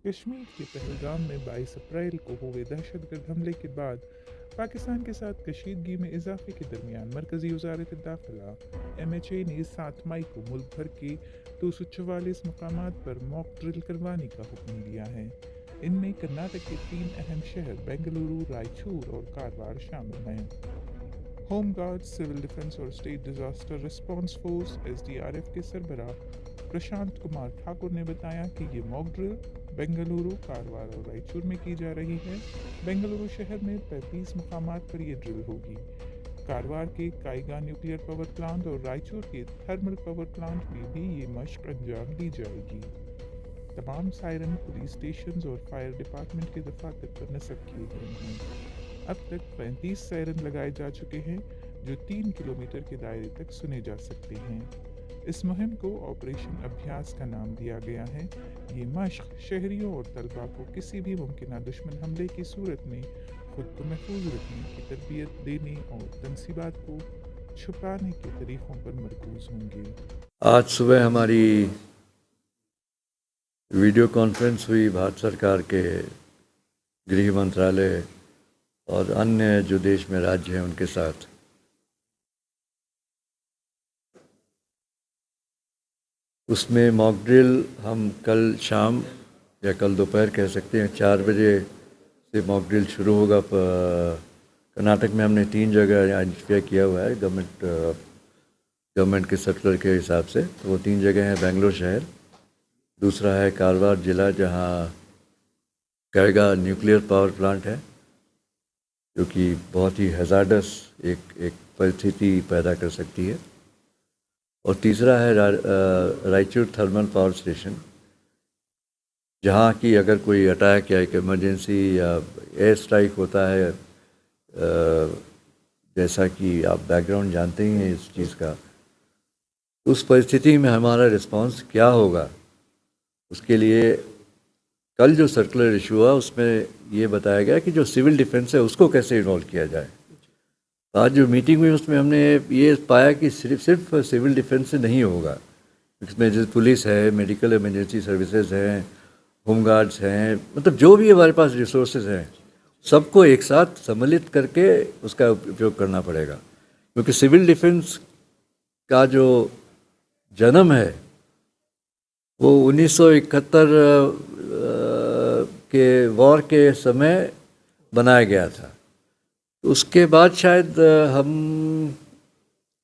कश्मीर के पहलगाम में 22 अप्रैल को हुए दहशतगर्द हमले के बाद पाकिस्तान के साथ कशीदगी में इजाफे के दरमियान मरकजी वजारत दाखिला MHA ने 7 मई को मुल्क भर के 244 मकामात पर मॉक ड्रिल करवाने का हुक्म दिया है। इनमें कर्नाटक के 3 अहम शहर बेंगलुरु, रायचूर और कारवार शामिल हैं। होम गार्ड, सिविल डिफेंस और state disaster response force SDRF के सरबराह प्रशांत कुमार ठाकुर ने बताया कि ये मॉक ड्रिल बेंगलुरु, कारवार और रायचूर में की जा रही है। बेंगलुरु शहर में 35 मकामात पर यह ड्रिल होगी। कारवार के कायगा न्यूक्लियर पावर प्लांट और रायचूर के थर्मल पावर प्लांट में भी ये मशक अंजाम दी जाएगी। तमाम सायरन पुलिस स्टेशन और फायर डिपार्टमेंट के दफातर पर नस्ब किए गए हैं। अब तक 35 सायरन लगाए जा चुके हैं जो 3 किलोमीटर के दायरे तक सुने जा सकते हैं। इस मुहिम को ऑपरेशन अभ्यास का नाम दिया गया है। ये मशक शहरियों और तलबा को किसी भी मुमकिन दुश्मन हमले की सूरत में खुद को महफूज रखने की तरबियत देने और तनसीबात को छुपाने के तरीक़ों पर मरकूज होंगे। आज सुबह हमारी वीडियो कॉन्फ्रेंस हुई भारत सरकार के गृह मंत्रालय और अन्य जो देश में राज्य हैं उनके साथ। उसमें मॉक ड्रिल हम कल शाम या कल दोपहर कह सकते हैं 4 बजे से मॉक ड्रिल शुरू होगा। कर्नाटक में हमने 3 जगह आइडेंटिफाई किया हुआ है गवर्नमेंट के सर्कुलर के हिसाब से। तो वो 3 जगह हैं बेंगलोर शहर, दूसरा है कारवार ज़िला जहाँ कायगा न्यूक्लियर पावर प्लांट है जो कि बहुत ही हैज़ार्डस एक परिस्थिति पैदा कर सकती है, और तीसरा है रायचूर थर्मल पावर स्टेशन जहाँ की अगर कोई अटैक या एक इमरजेंसी या एयर स्ट्राइक होता है, जैसा कि आप बैकग्राउंड जानते ही हैं इस चीज़ का, उस परिस्थिति में हमारा रिस्पांस क्या होगा, उसके लिए कल जो सर्कुलर इशू हुआ उसमें ये बताया गया कि जो सिविल डिफेंस है उसको कैसे इन्वॉल्व किया जाए। आज जो मीटिंग हुई उसमें हमने ये पाया कि सिर्फ सिविल डिफेंस से नहीं होगा। इसमें जैसे पुलिस है, मेडिकल इमरजेंसी सर्विसेज हैं, होम गार्ड्स हैं, मतलब जो भी हमारे पास रिसोर्सेज हैं सबको एक साथ सम्मिलित करके उसका उपयोग करना पड़ेगा। क्योंकि सिविल डिफेंस का जो जन्म है वो 1971 के वॉर के समय बनाया गया था। उसके बाद शायद हम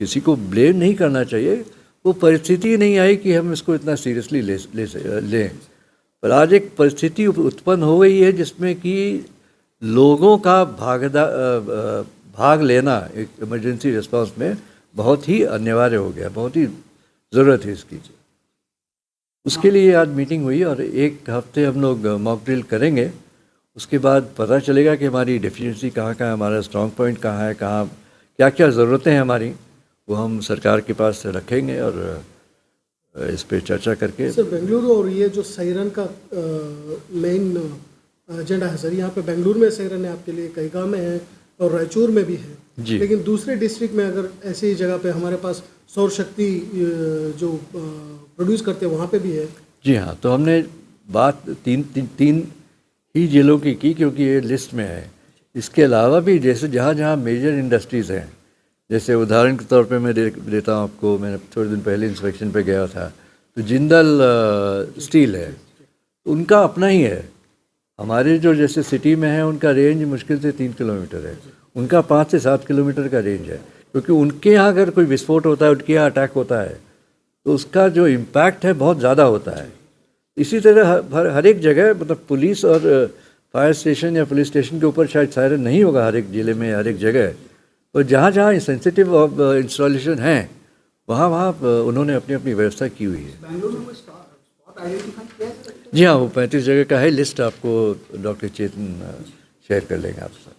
किसी को ब्लेम नहीं करना चाहिए, वो परिस्थिति नहीं आई कि हम इसको इतना सीरियसली लें। पर आज एक परिस्थिति उत्पन्न हो गई है जिसमें कि लोगों का भाग लेना एक इमरजेंसी रिस्पांस में बहुत ही अनिवार्य हो गया, बहुत ही ज़रूरत है इसकी। उसके लिए आज मीटिंग हुई और 1 हफ्ते हम लोग मॉक ड्रिल करेंगे। उसके बाद पता चलेगा कि हमारी डेफिशिएंसी कहाँ है, हमारा स्ट्रॉन्ग पॉइंट कहाँ है, कहाँ क्या क्या ज़रूरतें हैं हमारी, वो हम सरकार के पास रखेंगे और इस पे चर्चा करके। सर बेंगलुरु और ये जो सायरन का मेन एजेंडा है सर, यहाँ पे बेंगलुरु में सायरन है आपके लिए, कायगा में है और रायचूर में भी है जी। लेकिन दूसरे डिस्ट्रिक्ट में अगर ऐसी जगह पे हमारे पास सौर शक्ति जो प्रोड्यूस करते हैं वहाँ पे भी है। जी हाँ, तो हमने बात तीन ही जिलों की क्योंकि ये लिस्ट में है। इसके अलावा भी जैसे जहाँ जहाँ मेजर इंडस्ट्रीज़ हैं, जैसे उदाहरण के तौर पे मैं देता हूँ आपको, मैंने थोड़े दिन पहले इंस्पेक्शन पे गया था, तो जिंदल स्टील है, उनका अपना ही है। हमारे जो जैसे सिटी में है उनका रेंज मुश्किल से 3 किलोमीटर है, उनका 5 से 7 किलोमीटर का रेंज है। क्योंकि उनके यहाँ अगर कोई विस्फोट होता है, उनके यहाँ अटैक होता है, तो उसका जो इम्पैक्ट है बहुत ज़्यादा होता है। इसी तरह हर एक जगह, मतलब पुलिस और फायर स्टेशन या पुलिस स्टेशन के ऊपर शायद सायरन नहीं होगा हर एक ज़िले में, हर एक जगह, और जहाँ जहाँ सेंसिटिव इंस्टॉलेशन हैं वहाँ उन्होंने अपनी अपनी व्यवस्था की हुई है। जी हाँ, वो 35 जगह का है लिस्ट, आपको डॉक्टर चेतन शेयर कर लेंगे आपसे।